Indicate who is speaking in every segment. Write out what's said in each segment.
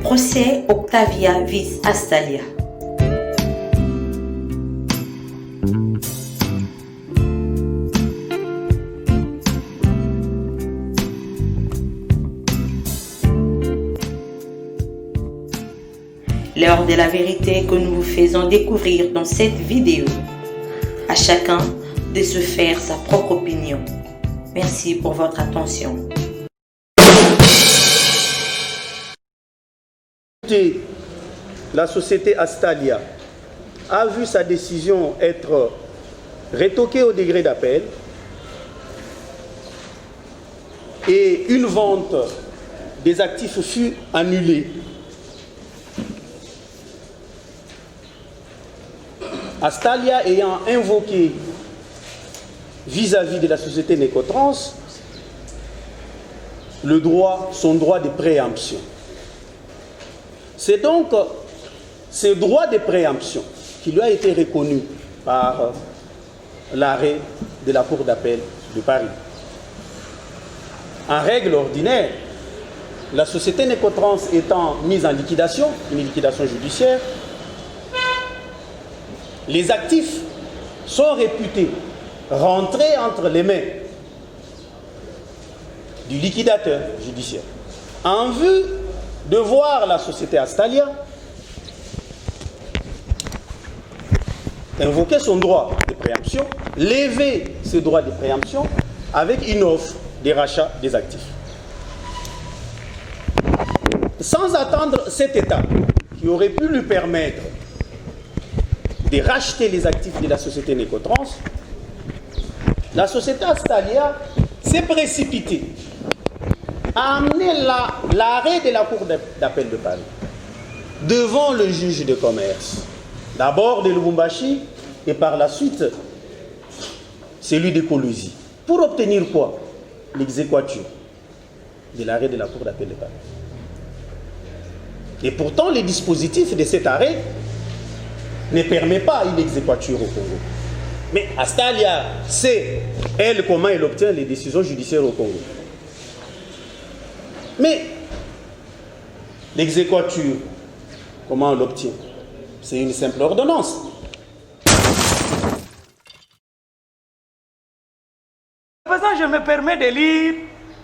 Speaker 1: Procès Octavia vs Astalia. L'heure de la vérité que nous vous faisons découvrir dans cette vidéo. À chacun de se faire sa propre opinion. Merci pour votre attention.
Speaker 2: La société Astalia a vu sa décision être rétoquée au degré d'appel et une vente des actifs fut annulée. Astalia ayant invoqué vis-à-vis de la société Necotrans son droit de préemption. C'est donc ce droit de préemption qui lui a été reconnu par l'arrêt de la Cour d'appel de Paris. En règle ordinaire, la société Necotrans étant mise en liquidation, une liquidation judiciaire, les actifs sont réputés rentrer entre les mains du liquidateur judiciaire en vue de voir la société Astalia invoquer son droit de préemption, lever ce droit de préemption avec une offre de rachat des actifs. Sans attendre cette étape qui aurait pu lui permettre de racheter les actifs de la société Necotrans, la société Astalia s'est précipitée à amener l'arrêt de la Cour d'appel de Paris devant le juge de commerce, d'abord de Lubumbashi et par la suite celui de Kolwezi, pour obtenir quoi? L'exéquatur de l'arrêt de la Cour d'appel de Paris. Et pourtant, le dispositif de cet arrêt ne permet pas une exéquature au Congo. Mais Astalia sait, elle, comment elle obtient les décisions judiciaires au Congo. Mais l'exéquature, comment on l'obtient? C'est une simple ordonnance.
Speaker 3: Je me permets de lire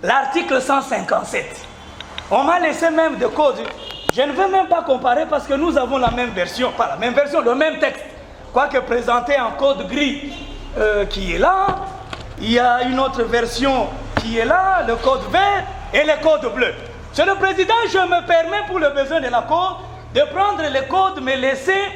Speaker 3: l'article 157. On m'a laissé même de code. Je ne veux même pas comparer parce que nous avons la même version, pas la même version, le même texte. Quoique présenté en code gris qui est là, il y a une autre version qui est là, le code vert et le code bleu. Monsieur le Président, je me permets pour le besoin de la Cour de prendre les codes mais laissés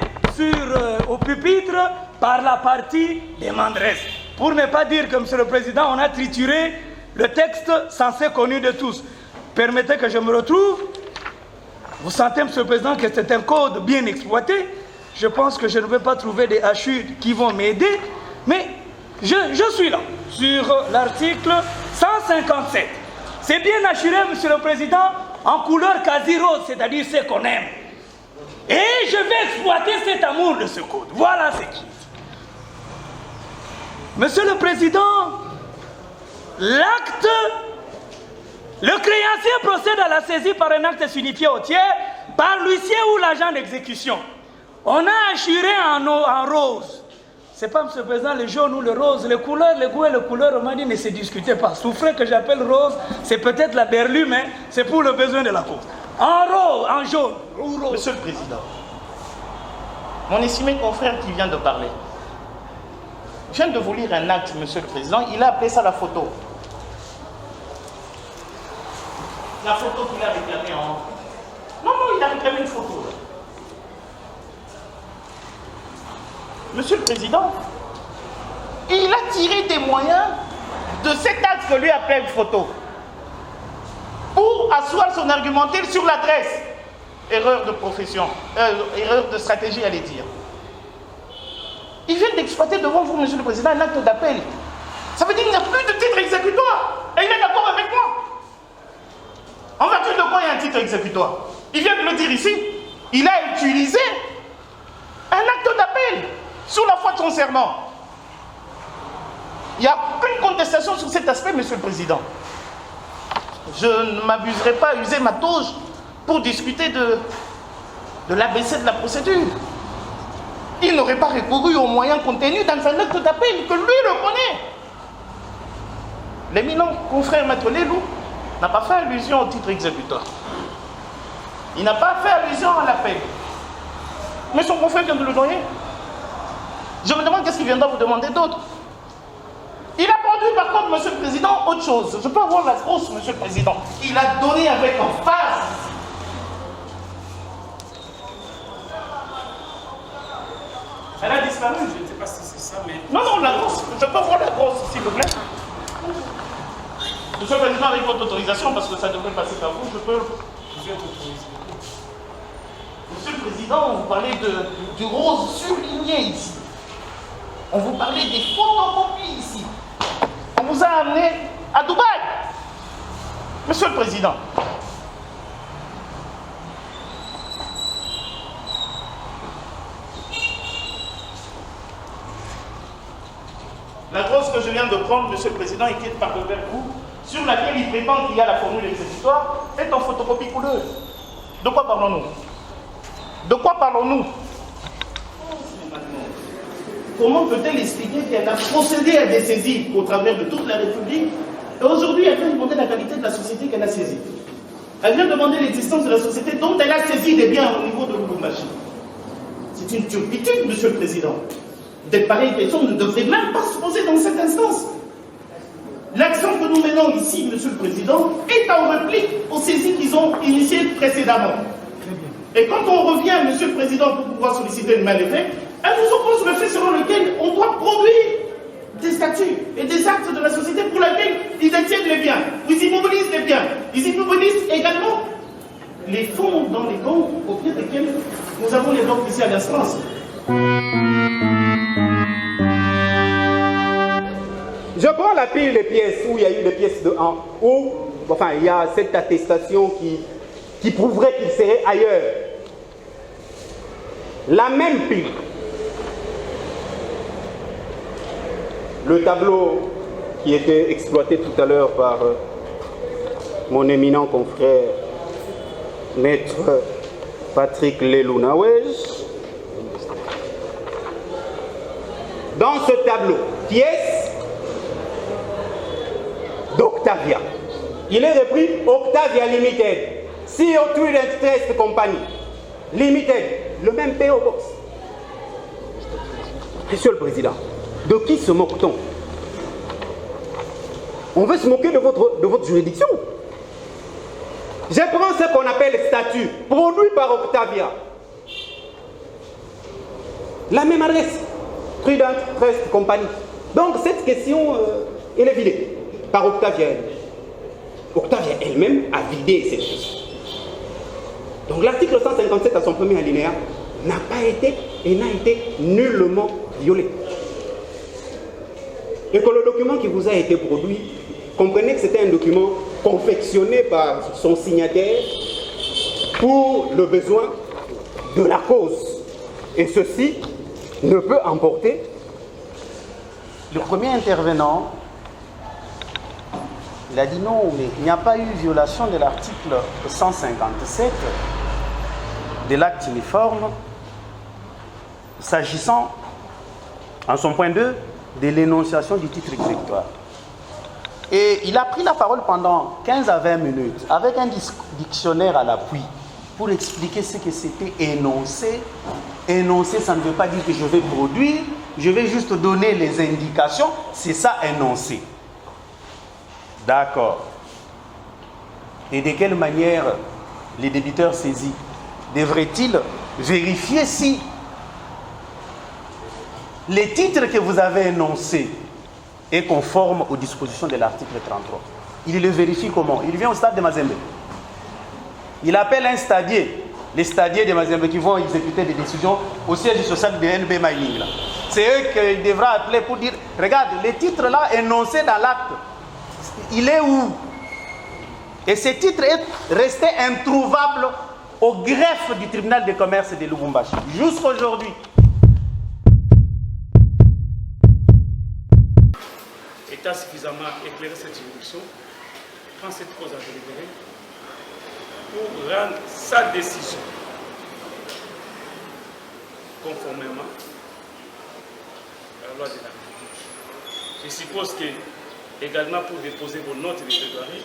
Speaker 3: au pupitre par la partie des Mandres. Pour ne pas dire que, Monsieur le Président, on a trituré le texte censé connu de tous. Permettez que je me retrouve. Vous sentez, Monsieur le Président, que c'est un code bien exploité. Je pense que je ne vais pas trouver des hachures qui vont m'aider. Mais je suis là, sur l'article 157. C'est bien assuré, Monsieur le Président, en couleur quasi rose, c'est-à-dire ce qu'on aime. Et je vais exploiter cet amour de ce code. Voilà ce qui est. Monsieur le Président, l'acte, le créancier procède à la saisie par un acte signifié au tiers par l'huissier ou l'agent d'exécution. On a assuré en rose. C'est pas, Monsieur le Président, le jaune ou le rose, les couleurs, les goûts et les couleurs, on m'a dit ne se discutez pas. Souffrez que j'appelle rose, c'est peut-être la berlue, mais c'est pour le besoin de la cause. En rose, en jaune ou rose.
Speaker 4: Monsieur le Président, mon estimé confrère qui vient de parler, je viens de vous lire un acte, Monsieur le Président, il a appelé ça la photo. La photo qu'il a réclamée en... Non, il a réclamé une photo. Là. Monsieur le Président, il a tiré des moyens de cet acte que lui appelle une photo pour asseoir son argumentaire sur l'adresse. Erreur de profession, erreur de stratégie, allez dire. Il vient d'exploiter devant vous, Monsieur le Président, un acte d'appel. Ça veut dire qu'il n'y a plus de titre exécutoire. Et il est d'accord avec moi. En vertu de quoi il y a un titre exécutoire? Il vient de le dire ici. Il a utilisé un acte d'appel sous la foi de son serment. Il n'y a aucune contestation sur cet aspect, Monsieur le Président. Je ne m'abuserai pas à user ma toge pour discuter de l'ABC de la procédure. Il n'aurait pas recouru aux moyens contenus dans un acte d'appel que lui le connaît. L'éminent confrère Maître Lelou n'a pas fait allusion au titre exécutoire. Il n'a pas fait allusion à l'appel. Mais son confrère vient de le noyer. Je me demande qu'est-ce qu'il viendra vous demander d'autre. Il a produit par contre, Monsieur le Président, autre chose. Je peux avoir la grosse, Monsieur le Président. Il a donné avec emphase. Elle a disparu.
Speaker 5: Je ne sais pas si c'est ça, mais...
Speaker 4: Non, non, la grosse. Je peux voir la grosse, s'il vous plaît. Monsieur le Président, avec votre autorisation, parce que ça devrait passer par vous, je peux...
Speaker 5: Vous êtes autorisé.
Speaker 4: Monsieur le Président, vous parlez du rose surligné ici. On vous parlait des photocopies ici. On vous a amené à Dubaï. Monsieur le Président. La grosse que je viens de prendre, Monsieur le Président, et qui est par vers vous, sur laquelle il prétend qu'il y a la formule exécutoire, est en photocopie couleur. De quoi parlons-nous? De quoi parlons-nous? Comment peut-elle expliquer qu'elle a procédé à des saisies au travers de toute la République et aujourd'hui elle vient demander la qualité de la société qu'elle a saisie? Elle vient demander l'existence de la société dont elle a saisi des biens au niveau de Lubumbashi. C'est une turpitude, Monsieur le Président. Des pareilles questions ne devraient même pas se poser dans cette instance. L'action que nous menons ici, Monsieur le Président, est en réplique aux saisies qu'ils ont initiées précédemment. Et quand on revient, Monsieur le Président, pour pouvoir solliciter le même effet, elle nous oppose le fait selon lequel on doit produire des statuts et des actes de la société pour lesquels ils détiennent les biens. Ils immobilisent les biens. Ils immobilisent également les fonds dans les comptes auprès desquels nous avons les banques ici à l'instance.
Speaker 2: Je prends la pile des pièces où il y a eu des pièces de 1, où enfin, il y a cette attestation qui prouverait qu'il serait ailleurs. La même pile. Le tableau qui était exploité tout à l'heure par mon éminent confrère, Maître Patrick Lelou Nawej. Dans ce tableau, pièce d'Octavia. Il est repris Octavia Limited, CO2 Trust Company Limited, le même PO Box. Monsieur le Président, de qui se moque-t-on? On veut se moquer de votre juridiction. Je prends ce qu'on appelle statut, produit par Octavia. La même adresse, Prudent Trust Company. Donc cette question, elle est vidée par Octavia. Octavia elle-même a vidé cette question. Donc l'article 157 à son premier alinéa n'a pas été et n'a été nullement violé. Et que le document qui vous a été produit, comprenez que c'était un document confectionné par son signataire pour le besoin de la cause. Et ceci ne peut emporter.
Speaker 6: Le premier intervenant, il a dit non, mais il n'y a pas eu violation de l'article 157 de l'acte uniforme s'agissant, en son point 2, de l'énonciation du titre exécutoire. Et il a pris la parole pendant 15 à 20 minutes avec un dictionnaire à l'appui pour expliquer ce que c'était énoncé. Énoncer, ça ne veut pas dire que je vais produire, je vais juste donner les indications, c'est ça énoncer. D'accord. Et de quelle manière les débiteurs saisis devraient-ils vérifier si les titres que vous avez énoncés est conforme aux dispositions de l'article 33? Il le vérifie comment? Il vient au stade de Mazembe. Il appelle un stadier, les stadiers de Mazembe qui vont exécuter des décisions au siège social de NB Mining. C'est eux qu'il devra appeler pour dire, regarde, les titres là énoncés dans l'acte, il est où? Et ce titre est resté introuvable au greffe du tribunal de commerce de Lubumbashi jusqu'à aujourd'hui.
Speaker 5: État suffisamment éclairé cette juridiction, prend cette cause à délibérer pour rendre sa décision conformément à la loi de la République. Je suppose que, également pour déposer vos notes de plaidoirie,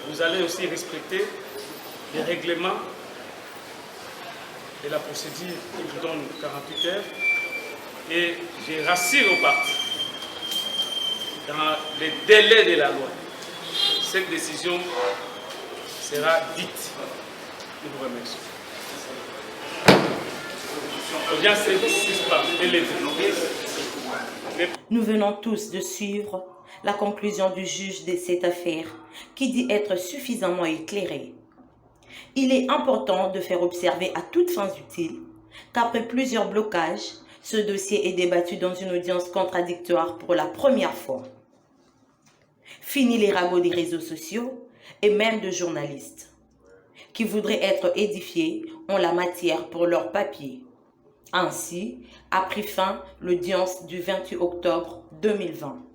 Speaker 5: vous allez aussi respecter les règlements et la procédure qui vous donne 48 heures. Et je rassure aux parties, dans les délais de la loi, cette décision sera dite. Nous vous remercions.
Speaker 1: Nous venons tous de suivre la conclusion du juge de cette affaire qui dit être suffisamment éclairée. Il est important de faire observer à toutes fins utiles qu'après plusieurs blocages, ce dossier est débattu dans une audience contradictoire pour la première fois. Fini les ragots des réseaux sociaux et même de journalistes qui voudraient être édifiés en la matière pour leur papier. Ainsi a pris fin l'audience du 28 octobre 2020.